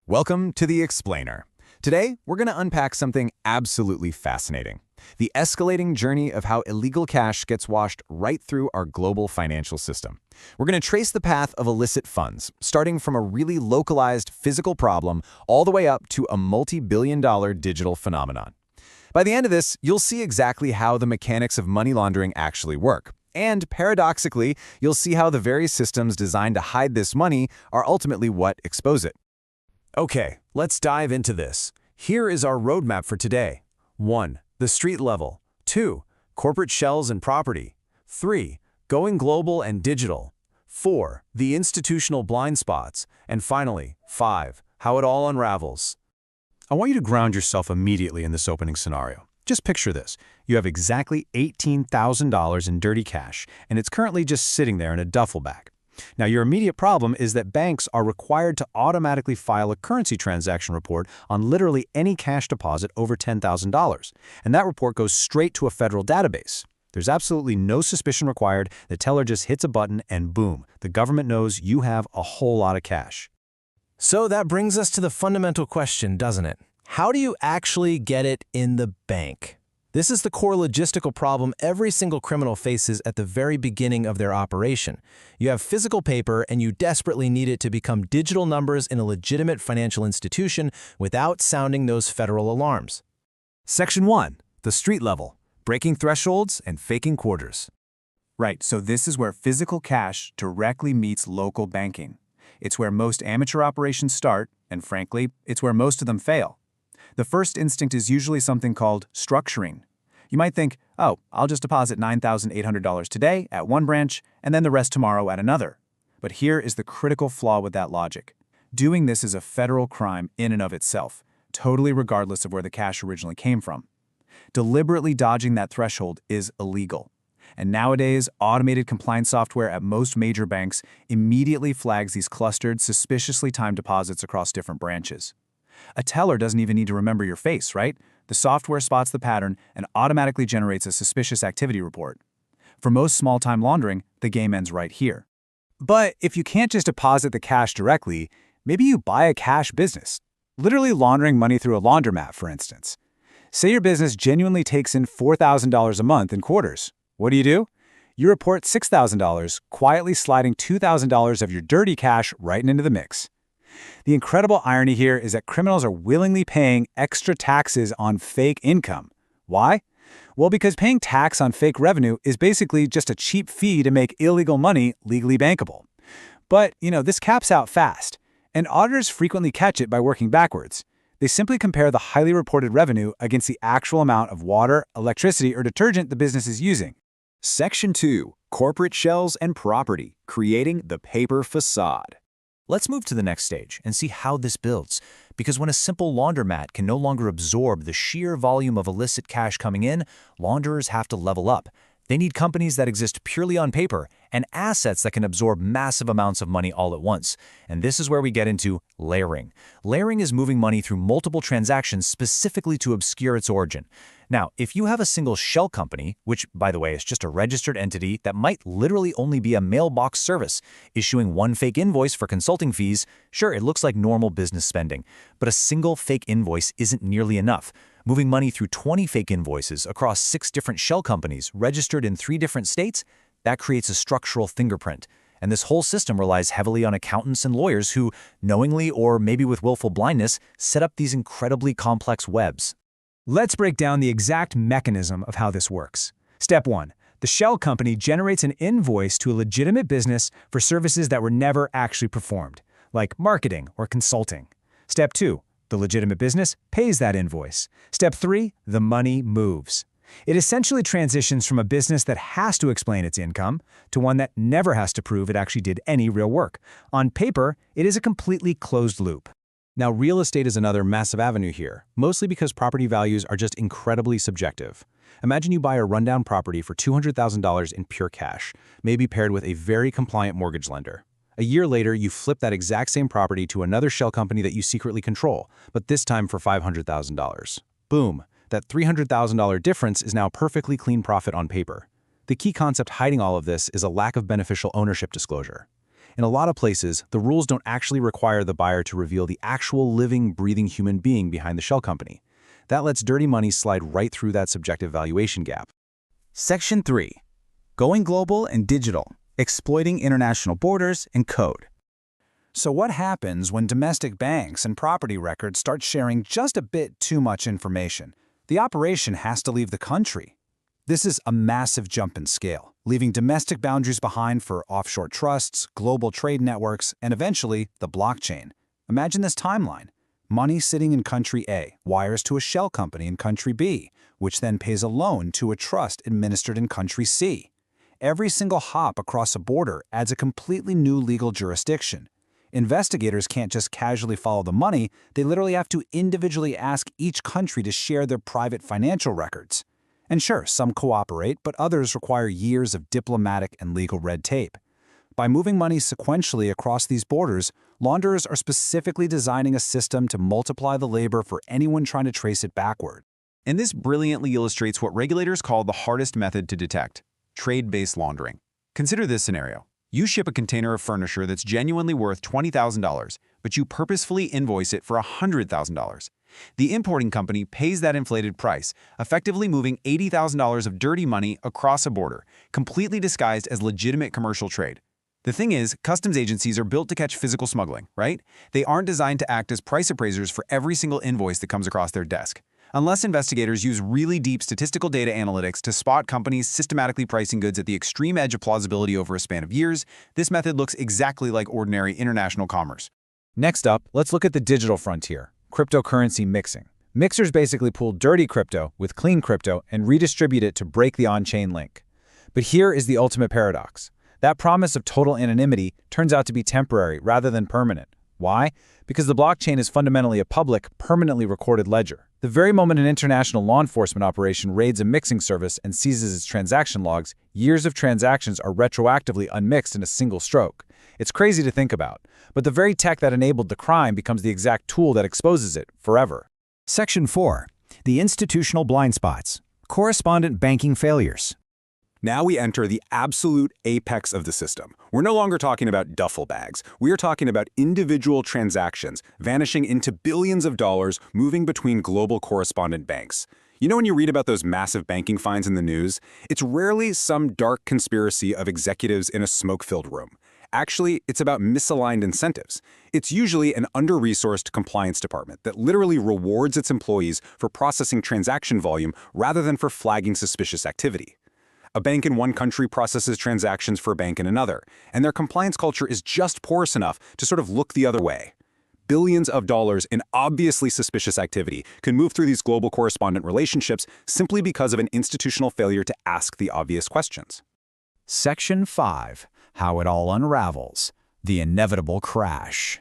Welcome to The Explainer. Today, we're going to unpack something absolutely fascinating: the escalating journey of how illegal cash gets washed right through our global financial system. We're going to trace the path of illicit funds, starting from a really localized physical problem all the way up to a multi-billion-dollar digital phenomenon. By the end of this, you'll see exactly how the mechanics of money laundering actually work. And paradoxically, you'll see how the very systems designed to hide this money are ultimately what expose it. Okay, let's dive into this. Here is our roadmap for today. 1. The street level. 2. Corporate shells and property. 3. Going global and digital. 4. The institutional blind spots. And finally, 5. How it all unravels. I want you to ground yourself immediately in this opening scenario. Just picture this. You have exactly $18,000 in dirty cash, and it's currently just sitting there in a duffel bag. Now, your immediate problem is that banks are required to automatically file a currency transaction report on literally any cash deposit over $10,000, and that report goes straight to a federal database. There's absolutely no suspicion required. The teller just hits a button and boom, the government knows you have a whole lot of cash. So that brings us to the fundamental question, doesn't it? How do you actually get it in the bank? This is the core logistical problem every single criminal faces at the very beginning of their operation. You have physical paper and you desperately need it to become digital numbers in a legitimate financial institution without sounding those federal alarms. Section 1. The street level. Breaking thresholds and faking quarters. Right, so this is where physical cash directly meets local banking. It's where most amateur operations start, and frankly, it's where most of them fail. The first instinct is usually something called structuring. You might think, oh, I'll just deposit $9,800 today at one branch and then the rest tomorrow at another. But here is the critical flaw with that logic. Doing this is a federal crime in and of itself, totally regardless of where the cash originally came from. Deliberately dodging that threshold is illegal. And nowadays, automated compliance software at most major banks immediately flags these clustered, suspiciously timed deposits across different branches. A teller doesn't even need to remember your face, right? The software spots the pattern and automatically generates a suspicious activity report. For most small-time laundering, the game ends right here. But if you can't just deposit the cash directly, maybe you buy a cash business, literally laundering money through a laundromat, for instance. Say your business genuinely takes in $4,000 a month in quarters. What do? You report $6,000, quietly sliding $2,000 of your dirty cash right into the mix. The incredible irony here is that criminals are willingly paying extra taxes on fake income. Why? Well, because paying tax on fake revenue is basically just a cheap fee to make illegal money legally bankable. But, this caps out fast, and auditors frequently catch it by working backwards. They simply compare the highly reported revenue against the actual amount of water, electricity, or detergent the business is using. Section 2. Corporate shells and property. Creating the paper facade. Let's move to the next stage and see how this builds, because when a simple laundromat can no longer absorb the sheer volume of illicit cash coming in, launderers have to level up. They need companies that exist purely on paper and assets that can absorb massive amounts of money all at once. And this is where we get into layering. Layering is moving money through multiple transactions specifically to obscure its origin. Now, if you have a single shell company, which, by the way, is just a registered entity that might literally only be a mailbox service, issuing one fake invoice for consulting fees, sure, it looks like normal business spending. But a single fake invoice isn't nearly enough. Moving money through 20 fake invoices across 6 different shell companies registered in 3 different states, that creates a structural fingerprint. And this whole system relies heavily on accountants and lawyers who, knowingly or maybe with willful blindness, set up these incredibly complex webs. Let's break down the exact mechanism of how this works. Step 1. The shell company generates an invoice to a legitimate business for services that were never actually performed, like marketing or consulting. Step 2. The legitimate business pays that invoice. Step 3. The money moves. It essentially transitions from a business that has to explain its income to one that never has to prove it actually did any real work. On paper, it is a completely closed loop. Now, real estate is another massive avenue here, mostly because property values are just incredibly subjective. Imagine you buy a rundown property for $200,000 in pure cash, maybe paired with a very compliant mortgage lender. A year later, you flip that exact same property to another shell company that you secretly control, but this time for $500,000. Boom, that $300,000 difference is now perfectly clean profit on paper. The key concept hiding all of this is a lack of beneficial ownership disclosure. In a lot of places, the rules don't actually require the buyer to reveal the actual living, breathing human being behind the shell company. That lets dirty money slide right through that subjective valuation gap. Section 3. Going global and digital, exploiting international borders and code. So what happens when domestic banks and property records start sharing just a bit too much information? The operation has to leave the country. This is a massive jump in scale, leaving domestic boundaries behind for offshore trusts, global trade networks, and eventually the blockchain. Imagine this timeline. Money sitting in country A wires to a shell company in country B, which then pays a loan to a trust administered in country C. Every single hop across a border adds a completely new legal jurisdiction. Investigators can't just casually follow the money, they literally have to individually ask each country to share their private financial records. And sure, some cooperate, but others require years of diplomatic and legal red tape. By moving money sequentially across these borders, launderers are specifically designing a system to multiply the labor for anyone trying to trace it backward. And this brilliantly illustrates what regulators call the hardest method to detect: trade-based laundering. Consider this scenario. You ship a container of furniture that's genuinely worth $20,000, but you purposefully invoice it for $100,000. The importing company pays that inflated price, effectively moving $80,000 of dirty money across a border, completely disguised as legitimate commercial trade. The thing is, customs agencies are built to catch physical smuggling, right? They aren't designed to act as price appraisers for every single invoice that comes across their desk. Unless investigators use really deep statistical data analytics to spot companies systematically pricing goods at the extreme edge of plausibility over a span of years, this method looks exactly like ordinary international commerce. Next up, let's look at the digital frontier: cryptocurrency mixing. Mixers basically pool dirty crypto with clean crypto and redistribute it to break the on-chain link. But here is the ultimate paradox. That promise of total anonymity turns out to be temporary rather than permanent. Why? Because the blockchain is fundamentally a public, permanently recorded ledger. The very moment an international law enforcement operation raids a mixing service and seizes its transaction logs, years of transactions are retroactively unmixed in a single stroke. It's crazy to think about, but the very tech that enabled the crime becomes the exact tool that exposes it forever. Section 4. The institutional blind spots. Correspondent banking failures. Now we enter the absolute apex of the system. We're no longer talking about duffel bags. We are talking about individual transactions vanishing into billions of dollars moving between global correspondent banks. You know when you read about those massive banking fines in the news? It's rarely some dark conspiracy of executives in a smoke-filled room. Actually, it's about misaligned incentives. It's usually an under-resourced compliance department that literally rewards its employees for processing transaction volume rather than for flagging suspicious activity. A bank in one country processes transactions for a bank in another, and their compliance culture is just porous enough to sort of look the other way. Billions of dollars in obviously suspicious activity can move through these global correspondent relationships simply because of an institutional failure to ask the obvious questions. Section 5. How it all unravels. The inevitable crash.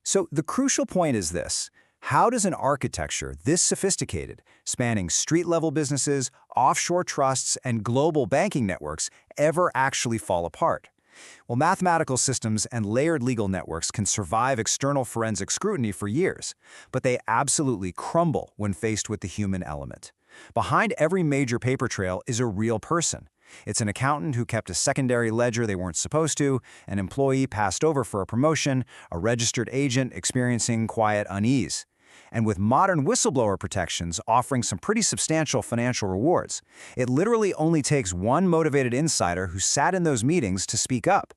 So the crucial point is this. How does an architecture this sophisticated, spanning street-level businesses, offshore trusts, and global banking networks, ever actually fall apart? Well, mathematical systems and layered legal networks can survive external forensic scrutiny for years, but they absolutely crumble when faced with the human element. Behind every major paper trail is a real person. It's an accountant who kept a secondary ledger they weren't supposed to, an employee passed over for a promotion, a registered agent experiencing quiet unease. And with modern whistleblower protections offering some pretty substantial financial rewards, it literally only takes one motivated insider who sat in those meetings to speak up.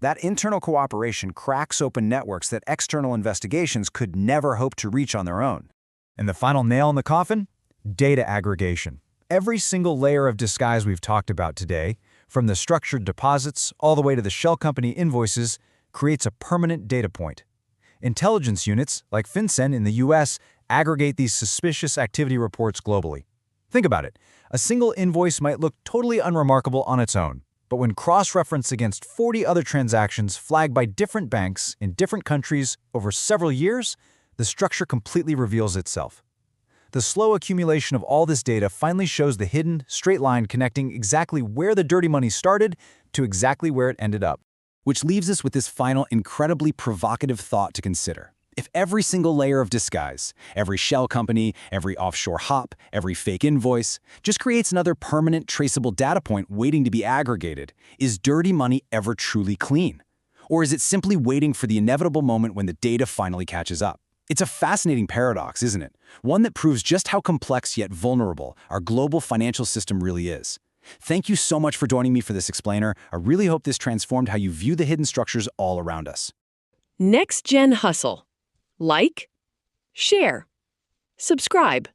That internal cooperation cracks open networks that external investigations could never hope to reach on their own. And the final nail in the coffin? Data aggregation. Every single layer of disguise we've talked about today, from the structured deposits all the way to the shell company invoices, creates a permanent data point. Intelligence units, like FinCEN in the US, aggregate these suspicious activity reports globally. Think about it. A single invoice might look totally unremarkable on its own, but when cross-referenced against 40 other transactions flagged by different banks in different countries over several years, the structure completely reveals itself. The slow accumulation of all this data finally shows the hidden, straight line connecting exactly where the dirty money started to exactly where it ended up. Which leaves us with this final incredibly provocative thought to consider. If every single layer of disguise, every shell company, every offshore hop, every fake invoice, just creates another permanent traceable data point waiting to be aggregated, is dirty money ever truly clean? Or is it simply waiting for the inevitable moment when the data finally catches up? It's a fascinating paradox, isn't it? One that proves just how complex yet vulnerable our global financial system really is. Thank you so much for joining me for this explainer. I really hope this transformed how you view the hidden structures all around us. Next Gen Hustle. Like, share, subscribe.